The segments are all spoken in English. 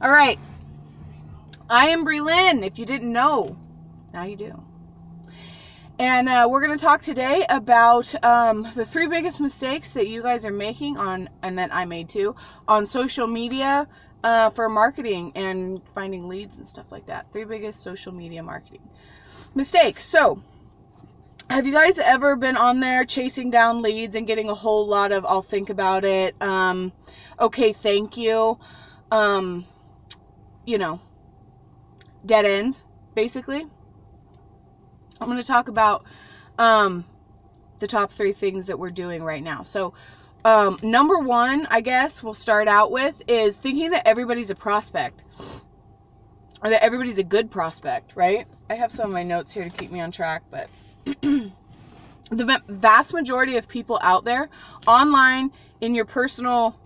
All right. I am Brelyn. If you didn't know, now you do. And we're going to talk today about the 3 biggest mistakes that you guys are making on, and that I made too, on social media for marketing and finding leads and stuff like that. 3 biggest social media marketing mistakes. So, have you guys ever been on there chasing down leads and getting a whole lot of, I'll think about it, okay, thank you, you know, dead ends, basically? I'm going to talk about the top 3 things that we're doing right now. So, number 1, I guess, we'll start out with is thinking that everybody's a prospect. Or that everybody's a good prospect, right? I have some of my notes here to keep me on track, but the vast majority of people out there, online, in your personal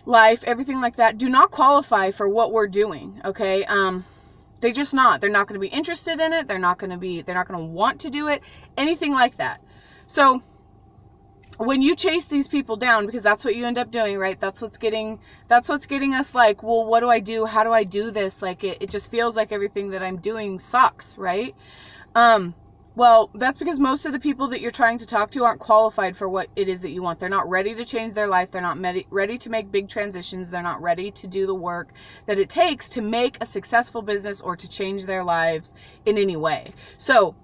life, everything like that, do not qualify for what we're doing, okay? They're just not. They're not going to be interested in it. They're not going to want to do it. Anything like that. So when you chase these people down, because that's what you end up doing, right? That's what's getting us like, well, what do I do? How do I do this? Like it just feels like everything that I'm doing sucks, right? Well, that's because most of the people that you're trying to talk to aren't qualified for what it is that you want. They're not ready to change their life. They're not ready to make big transitions. They're not ready to do the work that it takes to make a successful business or to change their lives in any way. So,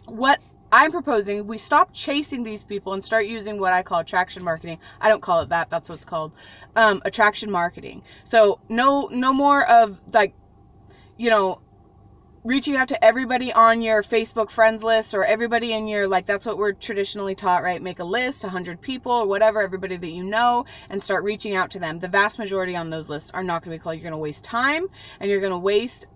what I'm proposing, we stop chasing these people and start using what I call attraction marketing. I don't call it that. That's what it's called. Attraction marketing. So, no more of like, you know, reaching out to everybody on your Facebook friends list or everybody in your, like, that's what we're traditionally taught, right? Make a list, 100 people or whatever, everybody that you know, and start reaching out to them. The vast majority on those lists are not going to be called. You're going to waste time and you're going to waste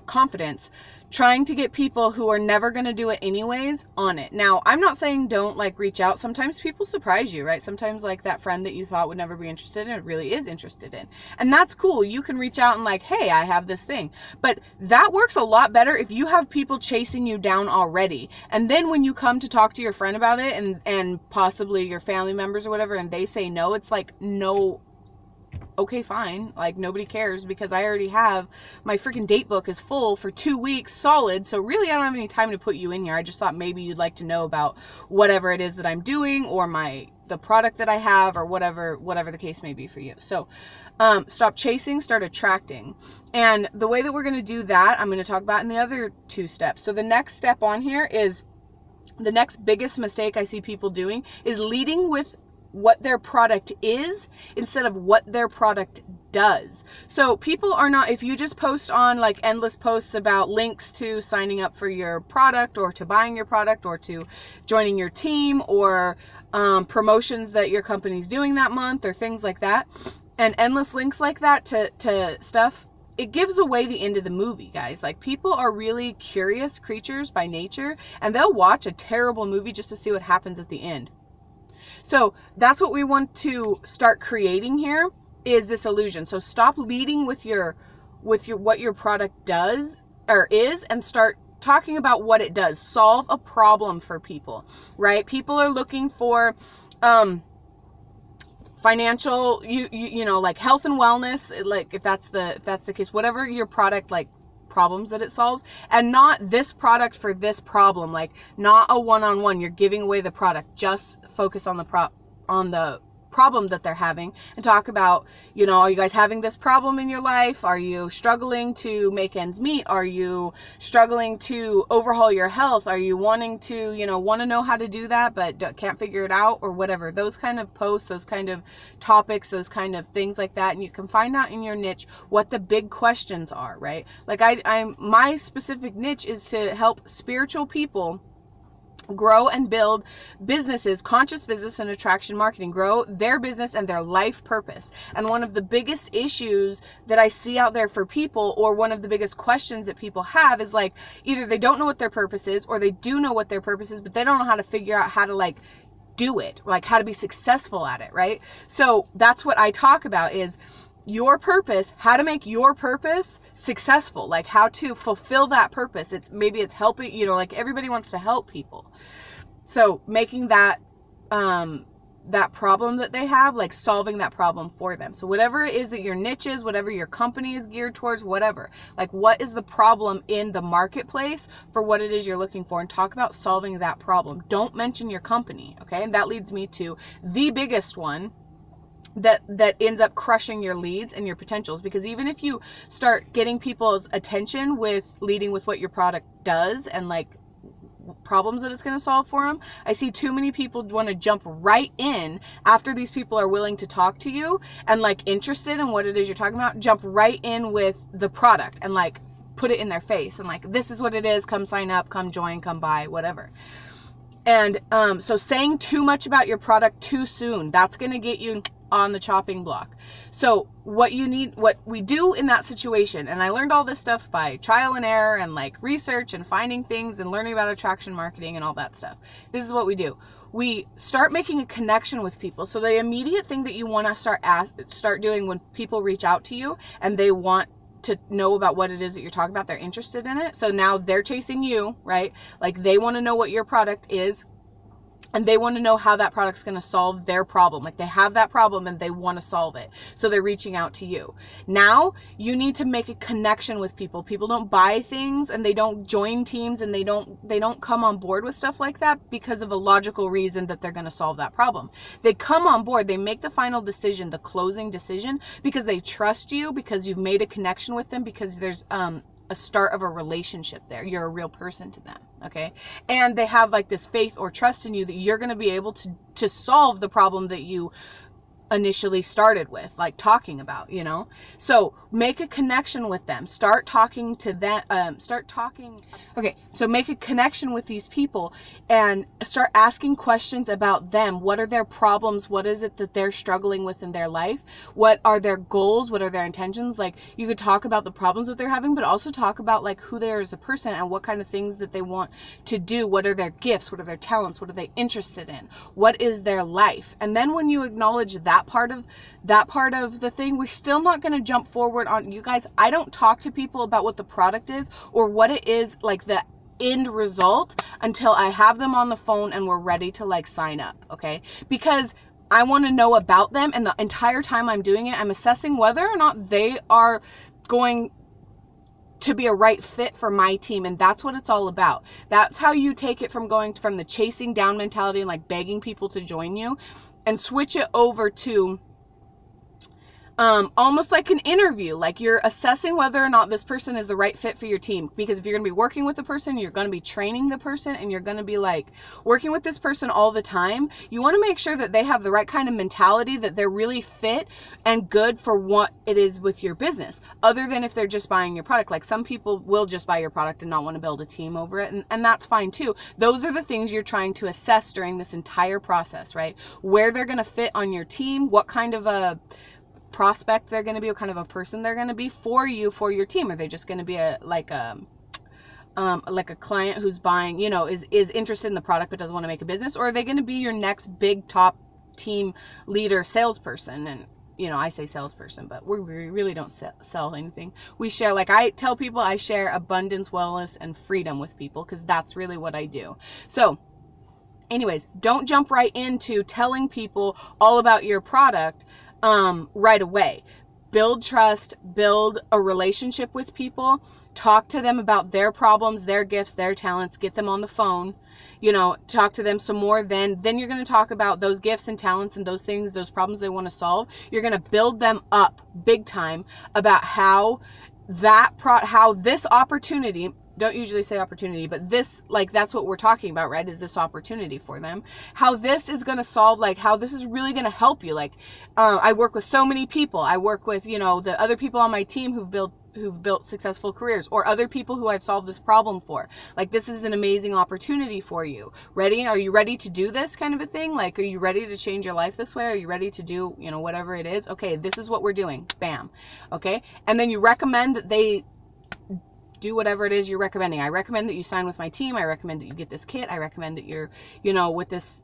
confidence trying to get people who are never going to do it anyways on it. Now, I'm not saying don't like reach out. Sometimes people surprise you, right? Sometimes like that friend that you thought would never be interested in, it really is interested in. And that's cool. You can reach out and like, hey, I have this thing. But that works a lot better if you have people chasing you down already. And then when you come to talk to your friend about it and possibly your family members or whatever, and they say no, it's like, no, okay, fine. Like, nobody cares because I already have my freaking date book is full for 2 weeks solid. So really, I don't have any time to put you in here. I just thought maybe you'd like to know about whatever it is that I'm doing or the product that I have or whatever the case may be for you. So, stop chasing, start attracting. And the way that we're going to do that, I'm going to talk about in the other 2 steps. So the next step on here is the next biggest mistake I see people doing is leading with what their product is instead of what their product does. So people are not, if you just post on like endless posts about links to signing up for your product or to buying your product or to joining your team or promotions that your company's doing that month or things like that, and endless links like that to stuff, it gives away the end of the movie, guys. Like, people are really curious creatures by nature, and they'll watch a terrible movie just to see what happens at the end. So that's what we want to start creating here, is this illusion. So stop leading with what your product does or is, and start talking about what it does. Solve a problem for people, right? People are looking for financial, you know, like health and wellness, like if that's the case, whatever your product like problems that it solves, and not this product for this problem, like not a one-on-one. You're giving away the product. Just focus on the problem that they're having and talk about, you know, are you guys having this problem in your life? Are you struggling to make ends meet? Are you struggling to overhaul your health? Are you wanting to, you know, want to know how to do that but can't figure it out, or whatever? Those kind of posts, those kind of topics, those kind of things like that. And you can find out in your niche what the big questions are, right? Like my specific niche is to help spiritual people grow and build businesses, conscious business and attraction marketing, grow their business and their life purpose. And one of the biggest issues that I see out there for people, or one of the biggest questions that people have, is like, either they don't know what their purpose is, or they do know what their purpose is, but they don't know how to figure out how to like do it, like how to be successful at it, right? So that's what I talk about, is your purpose, how to make your purpose successful, like how to fulfill that purpose. Maybe it's helping, you know, like everybody wants to help people. So making that that problem that they have, like solving that problem for them. So whatever it is that your niche is, whatever your company is geared towards, whatever, like what is the problem in the marketplace for what it is you're looking for, and talk about solving that problem. Don't mention your company, okay? And that leads me to the biggest one that ends up crushing your leads and your potentials, because even if you start getting people's attention with leading with what your product does and like problems that it's going to solve for them, I see too many people want to jump right in after these people are willing to talk to you and like interested in what it is you're talking about, jump right in with the product and like put it in their face and like, this is what it is, come sign up, come join, come buy, whatever. And so saying too much about your product too soon, that's going to get you on the chopping block. So what we do in that situation, and I learned all this stuff by trial and error and like research and finding things and learning about attraction marketing and all that stuff. This is what we do. We start making a connection with people. So the immediate thing that you want to start doing when people reach out to you and they want to know about what it is that you're talking about, they're interested in it. So now they're chasing you, right? Like they want to know what your product is, and they want to know how that product's going to solve their problem. Like they have that problem and they want to solve it. So they're reaching out to you. Now you need to make a connection with people. People don't buy things and they don't join teams and they don't come on board with stuff like that because of a logical reason that they're going to solve that problem. They come on board, they make the final decision, the closing decision, because they trust you, because you've made a connection with them, because there's a start of a relationship there. You're a real person to them, okay? And they have like this faith or trust in you that you're going to be able to solve the problem that you initially started with, like talking about, you know? So make a connection with them. Start talking to them. Okay, so make a connection with these people and start asking questions about them. What are their problems? What is it that they're struggling with in their life? What are their goals? What are their intentions? Like you could talk about the problems that they're having, but also talk about like who they are as a person and what kind of things that they want to do. What are their gifts? What are their talents? What are they interested in? What is their life? And then when you acknowledge that part of the thing, we're still not going to jump forward on, you guys, I don't talk to people about what the product is or what it is, like the end result, until I have them on the phone and we're ready to like sign up, okay? Because I want to know about them, and the entire time I'm doing it, I'm assessing whether or not they are going to be a right fit for my team. And that's what it's all about. That's how you take it from going from the chasing down mentality and like begging people to join you, and switch it over to almost like an interview. Like you're assessing whether or not this person is the right fit for your team. Because if you're going to be working with the person, you're going to be training the person, and you're going to be like working with this person all the time, you want to make sure that they have the right kind of mentality, that they're really fit and good for what it is with your business, other than if they're just buying your product. Like some people will just buy your product and not want to build a team over it, and that's fine too. Those are the things you're trying to assess during this entire process, right? Where they're going to fit on your team, what kind of a prospect they're going to be, what kind of a person they're going to be for you, for your team. Are they just going to be like a client who's buying, you know, is interested in the product but doesn't want to make a business? Or are they going to be your next big top team leader salesperson? And you know, I say salesperson, but we really don't sell anything. We share, like I tell people, I share abundance, wellness, and freedom with people, because that's really what I do. So anyways, don't jump right into telling people all about your product right away. Build trust, build a relationship with people, talk to them about their problems, their gifts, their talents, get them on the phone, you know, talk to them some more. Then you're going to talk about those gifts and talents and those things, those problems they want to solve. You're going to build them up big time about how this opportunity, don't usually say opportunity, but this, like, that's what we're talking about, right? Is this opportunity for them, how this is going to solve, like how this is really going to help you. Like, I work with so many people. I work with, you know, the other people on my team who've built successful careers, or other people who I've solved this problem for. Like, this is an amazing opportunity for you. Ready? Are you ready to do this kind of a thing? Like, are you ready to change your life this way? Are you ready to do, you know, whatever it is? Okay, this is what we're doing. Bam. Okay. And then you recommend that they do whatever it is you're recommending. I recommend that you sign with my team. I recommend that you get this kit. I recommend that you're, you know, with this,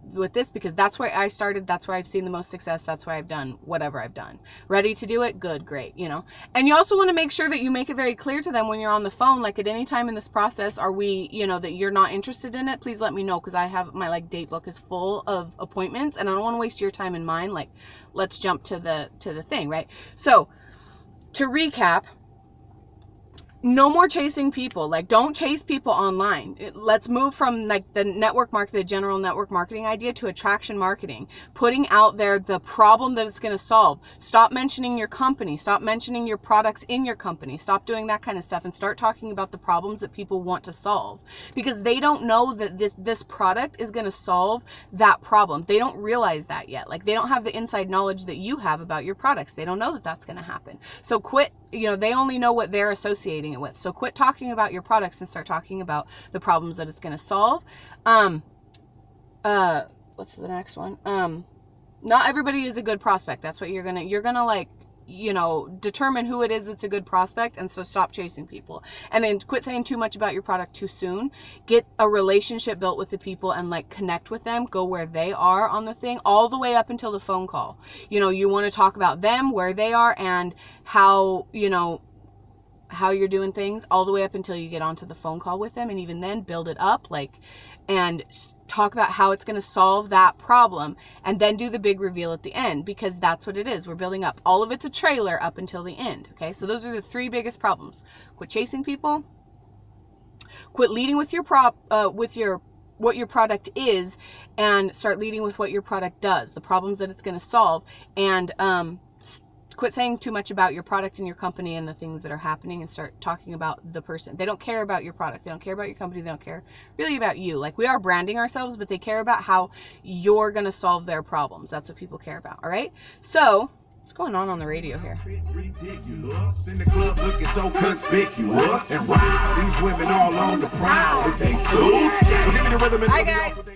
because that's where I started. That's where I've seen the most success. That's why I've done whatever I've done. Ready to do it? Good, great, you know. And you also want to make sure that you make it very clear to them when you're on the phone, like at any time in this process, are we, you know, that you're not interested in it, please let me know, because I have my like date book is full of appointments and I don't want to waste your time and mine. Like, let's jump to the thing, right? So to recap, no more chasing people. Like, don't chase people online. Let's move from like the network market, the general network marketing idea, to attraction marketing. Putting out there the problem that it's going to solve. Stop mentioning your company. Stop mentioning your products in your company. Stop doing that kind of stuff and start talking about the problems that people want to solve, because they don't know that this product is going to solve that problem. They don't realize that yet. Like, they don't have the inside knowledge that you have about your products. They don't know that that's going to happen. So quit, you know, they only know what they're associating it with. So quit talking about your products and start talking about the problems that it's going to solve. What's the next one? Not everybody is a good prospect. That's what you're gonna like, you know, determine who it is that's a good prospect. And so stop chasing people, and then quit saying too much about your product too soon. Get a relationship built with the people and like connect with them, go where they are on the thing, all the way up until the phone call. You know, you want to talk about them, where they are, and how, you know, how you're doing things, all the way up until you get onto the phone call with them. And even then, build it up, like, and talk about how it's going to solve that problem, and then do the big reveal at the end, because that's what it is. We're building up. All of it's a trailer up until the end. Okay. So those are the three biggest problems. Quit chasing people, quit leading with your what your product is, and start leading with what your product does, the problems that it's going to solve. And, quit saying too much about your product and your company and the things that are happening, and start talking about the person. They don't care about your product. They don't care about your company. They don't care really about you. Like, we are branding ourselves, but they care about how you're going to solve their problems. That's what people care about. All right. So what's going on the radio here? In the club looking so conspicuous, and wow, these women all on the prowl. They so give me the rhythm. Hi guys.